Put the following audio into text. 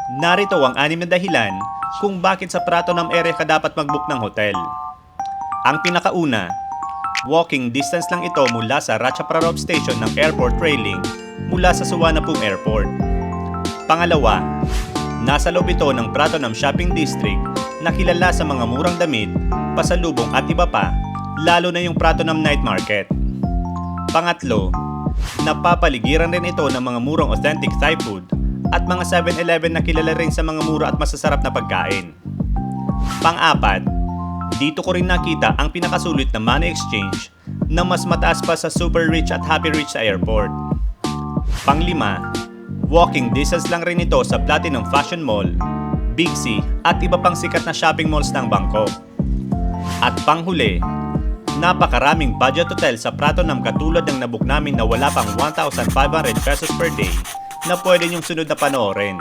Narito ang 6 na dahilan kung bakit sa Pratunam area ka dapat mag-book ng hotel. Ang pinakauna, walking distance lang ito mula sa Ratchaprarov Station ng airport railing mula sa Suvarnabhumi Airport. Pangalawa, nasa loob ito ng Pratunam Shopping District na kilala sa mga murang damit, pasalubong at iba pa, lalo na yung Pratunam Night Market. Pangatlo, napapaligiran rin ito ng mga murang authentic Thai food at mga 7-Eleven na kilala rin sa mga mura at masasarap na pagkain. Pang-apat, dito ko rin nakita ang pinakasulit na money exchange na mas mataas pa sa Super Rich at Happy Rich sa airport. Pang-lima, walking distance lang rin ito sa Platinum Fashion Mall, Big C at iba pang sikat na shopping malls ng Bangkok. At panghuli, napakaraming budget hotel sa Pratunam katulad ng nabook namin na wala pang 1,500 pesos per day na pwede niyong sunod na panoorin.